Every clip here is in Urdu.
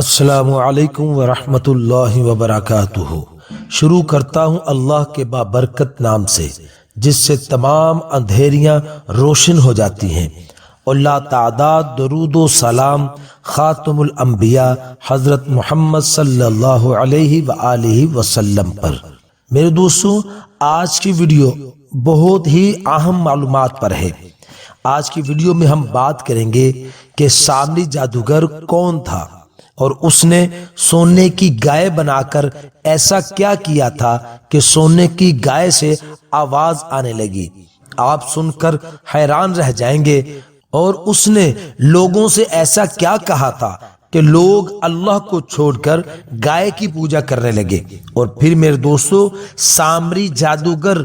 السلام علیکم ورحمۃ اللہ وبرکاتہ۔ شروع کرتا ہوں اللہ کے بابرکت نام سے جس سے تمام اندھیریاں روشن ہو جاتی ہیں، اور لا تعداد درود و سلام خاتم الانبیاء حضرت محمد صلی اللہ علیہ وآلہ وسلم پر۔ میرے دوستوں، آج کی ویڈیو بہت ہی اہم معلومات پر ہے۔ آج کی ویڈیو میں ہم بات کریں گے کہ سامری جادوگر کون تھا اور اس نے سونے کی گائے بنا کر ایسا کیا کیا تھا کہ سونے کی گائے سے آواز آنے لگی۔ آپ سن کر حیران رہ جائیں گے۔ اور اس نے لوگوں سے ایسا کیا کہا تھا کہ لوگ اللہ کو چھوڑ کر گائے کی پوجا کرنے لگے۔ اور پھر میرے دوستو، سامری جادوگر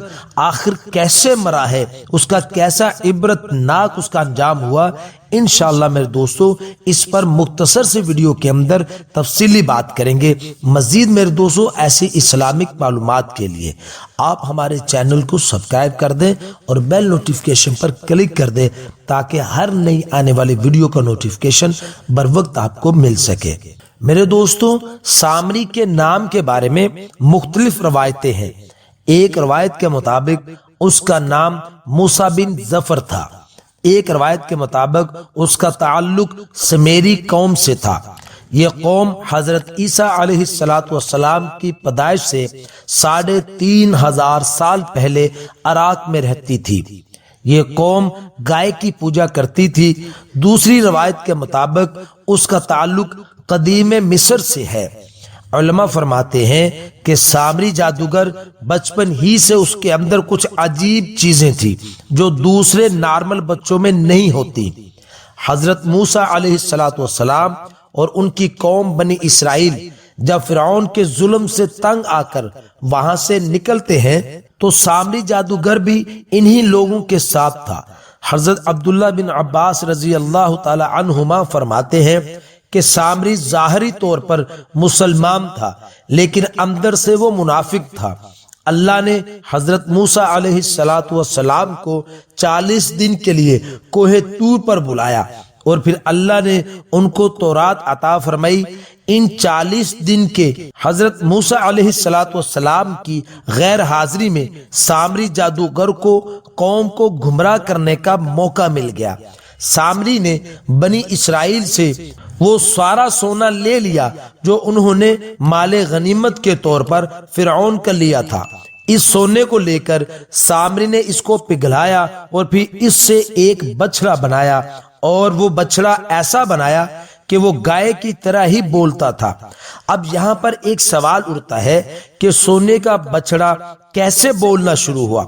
آخر کیسے مرا ہے، اس کا کیسا عبرت ناک اس کا انجام ہوا، انشاءاللہ میرے دوستو اس پر مختصر سے ویڈیو کے اندر تفصیلی بات کریں گے۔ مزید میرے دوستو ایسی اسلامک معلومات کے لیے آپ ہمارے چینل کو سبسکرائب کر دیں اور بیل نوٹیفیکیشن پر کلک کر دیں تاکہ ہر نئی آنے والی ویڈیو کا نوٹیفیکیشن بر وقت آپ کو مل سکے۔ میرے دوستو، سامری کے نام کے بارے میں مختلف روایتیں ہیں۔ ایک روایت کے مطابق اس کا نام موسیٰ بن ظفر تھا۔ ایک روایت کے مطابق اس کا تعلق سمیری قوم سے تھا۔ یہ قوم حضرت عیسیٰ علیہ السلام کی پیدائش سے 3500 سال پہلے عراق میں رہتی تھی۔ یہ قوم گائے کی پوجا کرتی تھی۔ دوسری روایت کے مطابق اس کا تعلق قدیم مصر سے ہے۔ علماء فرماتے ہیں کہ سامری جادوگر بچپن ہی سے اس کے اندر کچھ عجیب چیزیں تھی جو دوسرے نارمل بچوں میں نہیں ہوتی۔ حضرت موسیٰ علیہ السلام اور ان کی قوم بنی اسرائیل جب فرعون کے ظلم سے تنگ آ کر وہاں سے نکلتے ہیں تو سامری جادوگر بھی انہی لوگوں کے ساتھ تھا۔ حضرت عبداللہ بن عباس رضی اللہ تعالی عنہما فرماتے ہیں کہ سامری ظاہری طور پر مسلمان تھا لیکن اندر سے وہ منافق تھا۔ اللہ نے حضرت موسیٰ علیہ السلام کو 40 دن کے لیے کوہ طور پر بلایا اور پھر اللہ نے ان کو تورات عطا فرمائی۔ ان 40 دن کے حضرت موسیٰ علیہ السلام کی غیر حاضری میں سامری جادوگر کو قوم کو گمراہ کرنے کا موقع مل گیا۔ سامری نے بنی اسرائیل سے وہ سارا سونا لے لیا جو انہوں نے مال غنیمت کے طور پر فرعون کا لیا تھا۔ اس سونے کو لے کر سامری نے اس کو پگھلایا اور پھر اس سے ایک بچڑا بنایا، اور وہ بچڑا ایسا بنایا کہ وہ گائے کی طرح ہی بولتا تھا۔ اب یہاں پر ایک سوال اٹھتا ہے کہ سونے کا بچڑا کیسے بولنا شروع ہوا؟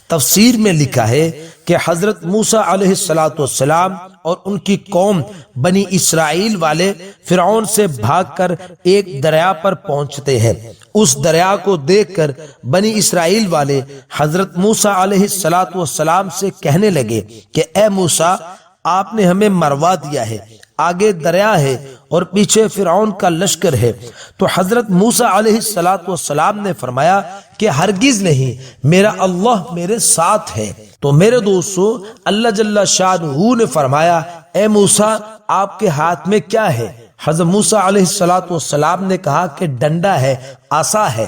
تفسیر میں لکھا ہے کہ حضرت موسیٰ علیہ السلام اور ان کی قوم بنی اسرائیل والے فرعون سے بھاگ کر ایک دریا پر پہنچتے ہیں۔ اس دریا کو دیکھ کر بنی اسرائیل والے حضرت موسیٰ علیہ السلام سے کہنے لگے کہ اے موسیٰ، آپ نے ہمیں مروا دیا ہے، آگے دریا ہے اور پیچھے فرعون کا لشکر ہے۔ تو حضرت موسیٰ علیہ السلام نے فرمایا کہ ہرگز نہیں، میرا اللہ میرے ساتھ ہے۔ تو میرے دوستو، اللہ جل شانہ نے فرمایا اے موسیٰ، آپ کے ہاتھ میں کیا ہے؟ حضرت موسیٰ علیہ السلام نے کہا کہ ڈنڈا ہے، عصا ہے۔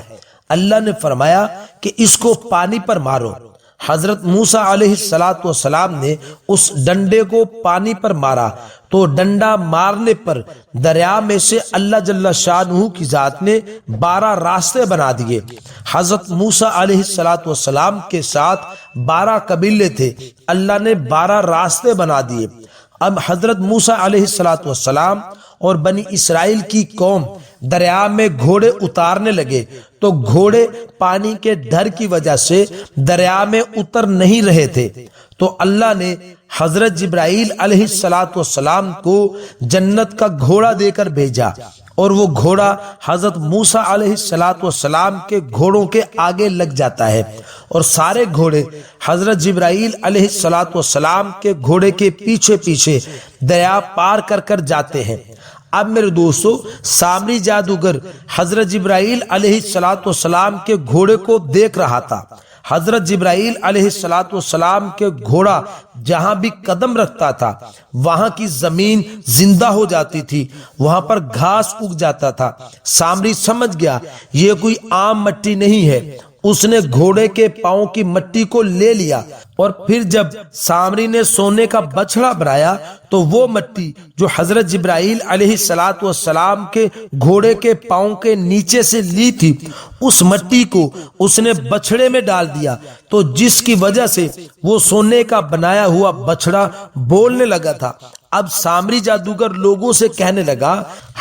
اللہ نے فرمایا کہ اس کو پانی پر مارو۔ حضرت موسیٰ علیہ السلام نے اس ڈنڈے کو پانی پر مارا تو ڈنڈا مارنے پر دریا میں سے اللہ جل شانہ کی ذات نے 12 راستے بنا دیے۔ حضرت موسیٰ علیہ السلام کے ساتھ 12 قبیلے تھے، اللہ نے 12 راستے بنا دیے۔ اب حضرت موسیٰ علیہ السلام اور بنی اسرائیل کی قوم دریا میں گھوڑے اتارنے لگے تو گھوڑے پانی کے ڈر کی وجہ سے دریا میں اتر نہیں رہے تھے۔ تو اللہ نے حضرت جبرائیل علیہ السلام کو جنت کا گھوڑا دے کر بھیجا، اور وہ گھوڑا حضرت موسیٰ علیہ السلام کے گھوڑوں کے آگے لگ جاتا ہے، اور سارے گھوڑے حضرت جبرائیل علیہ السلام کے گھوڑے کے پیچھے پیچھے دریا پار کر کر جاتے ہیں۔ اب میرے دوستو، سامری جادوگر حضرت جبرائیل علیہ السلام کے گھوڑے کو دیکھ رہا تھا۔ حضرت جبرائیل علیہ السلام کے گھوڑا جہاں بھی قدم رکھتا تھا وہاں کی زمین زندہ ہو جاتی تھی، وہاں پر گھاس اگ جاتا تھا۔ سامری سمجھ گیا یہ کوئی عام مٹی نہیں ہے، اس نے گھوڑے کے پاؤں کی مٹی کو لے لیا، اور پھر جب سامری نے سونے کا بچھڑا بنایا تو وہ مٹی جو حضرت جبرائیل علیہ السلام کے گھوڑے کے پاؤں کے نیچے سے لی تھی، اس مٹی کو اس نے بچھڑے میں ڈال دیا، تو جس کی وجہ سے وہ سونے کا بنایا ہوا بچھڑا بولنے لگا تھا۔ اب سامری جادوگر لوگوں سے کہنے لگا،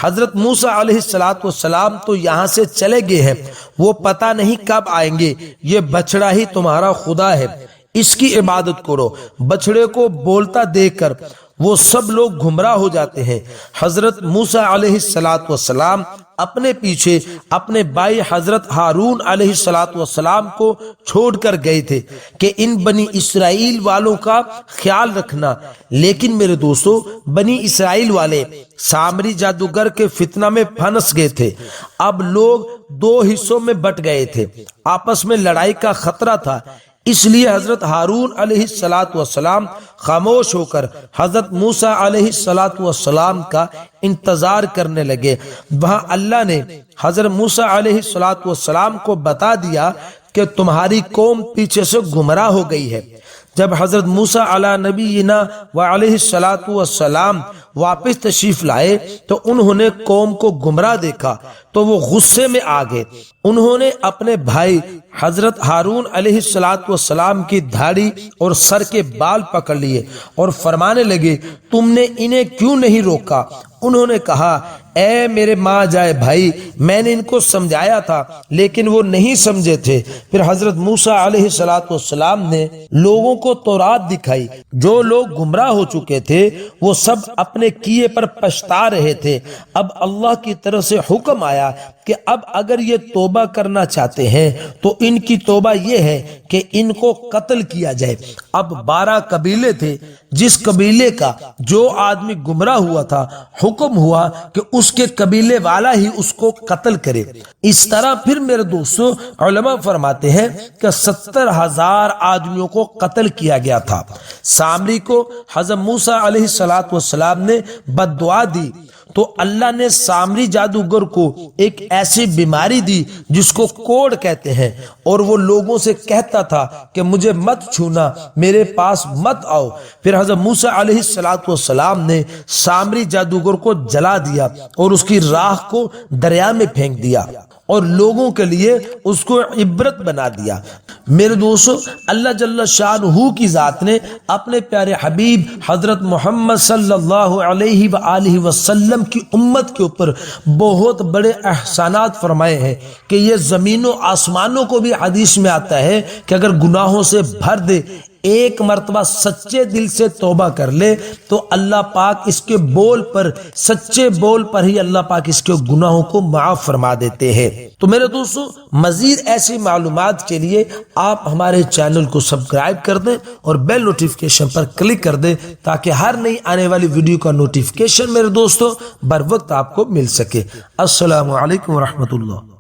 حضرت موسیٰ علیہ السلام تو یہاں سے چلے گئے ہیں، وہ پتہ نہیں کب آئیں گے، یہ بچڑا ہی تمہارا خدا ہے، اس کی عبادت کرو۔ بچڑے کو بولتا دیکھ کر وہ سب لوگ گمراہ ہو جاتے ہیں۔ حضرت موسیٰ علیہ السلام اپنے پیچھے اپنے بھائی حضرت ہارون علیہ السلام کو چھوڑ کر گئے تھے کہ ان بنی اسرائیل والوں کا خیال رکھنا، لیکن میرے دوستو بنی اسرائیل والے سامری جادوگر کے فتنہ میں پھنس گئے تھے۔ اب لوگ دو حصوں میں بٹ گئے تھے، آپس میں لڑائی کا خطرہ تھا، اس لیے حضرت ہارون علیہ السلام خاموش ہو کر حضرت موسیٰ علیہ السلام کا انتظار کرنے لگے۔ وہاں اللہ نے حضرت موسیٰ علیہ السلام کو بتا دیا کہ تمہاری قوم پیچھے سے گمراہ ہو گئی ہے۔ جب حضرت موسیٰ علیہ نبینا وعلیہ السلام واپس تشریف لائے تو انہوں نے قوم کو گمراہ دیکھا تو وہ غصے میں آ گئے۔ انہوں نے اپنے بھائی حضرت ہارون علیہ السلام کی دھاڑی اور سر کے بال پکڑ لیے اور فرمانے لگے، تم نے انہیں کیوں نہیں روکا؟ انہوں نے کہا، اے میرے ماں جائے بھائی، میں نے ان کو سمجھایا تھا لیکن وہ نہیں سمجھے تھے۔ پھر حضرت موسیٰ علیہ السلام نے لوگوں کو تورات دکھائی۔ جو لوگ گمراہ ہو چکے تھے وہ سب اپنے کیے پر پچھتا رہے تھے۔ اب اللہ کی طرف سے حکم آیا کہ اب اگر یہ توبہ کرنا چاہتے ہیں تو ان کی توبہ یہ ہے کہ ان کو قتل کیا جائے۔ اب 12 قبیلے تھے، جس قبیلے کا جو آدمی گمراہ ہوا تھا حکم ہوا کہ اس کے قبیلے والا ہی اس کو قتل کرے۔ اس طرح پھر میرے دوستو علماء فرماتے ہیں کہ 70,000 آدمیوں کو قتل کیا گیا تھا۔ سامری کو حضرت موسیٰ علیہ السلام نے بد دعا دی تو اللہ نے سامری جادوگر کو ایک ایسی بیماری دی جس کو کوڑ کہتے ہیں، اور وہ لوگوں سے کہتا تھا کہ مجھے مت چھونا، میرے پاس مت آؤ۔ پھر حضرت موسیٰ علیہ السلام نے سامری جادوگر کو جلا دیا اور اس کی راکھ کو دریا میں پھینک دیا اور لوگوں کے لیے اس کو عبرت بنا دیا۔ میرے دوستو اللہ جل شانہ کی ذات نے اپنے پیارے حبیب حضرت محمد صلی اللہ علیہ وآلہ وسلم کی امت کے اوپر بہت بڑے احسانات فرمائے ہیں کہ یہ زمین و آسمانوں کو بھی حدیث میں آتا ہے کہ اگر گناہوں سے بھر دے، ایک مرتبہ سچے دل سے توبہ کر لے تو اللہ پاک اس کے بول پر، سچے بول پر ہی اللہ پاک اس کے گناہوں کو معاف فرما دیتے ہیں۔ تو میرے دوستو مزید ایسی معلومات کے لیے آپ ہمارے چینل کو سبسکرائب کر دیں اور بیل نوٹیفکیشن پر کلک کر دیں تاکہ ہر نئی آنے والی ویڈیو کا نوٹیفکیشن میرے دوستو بر وقت آپ کو مل سکے۔ السلام علیکم ورحمۃ اللہ۔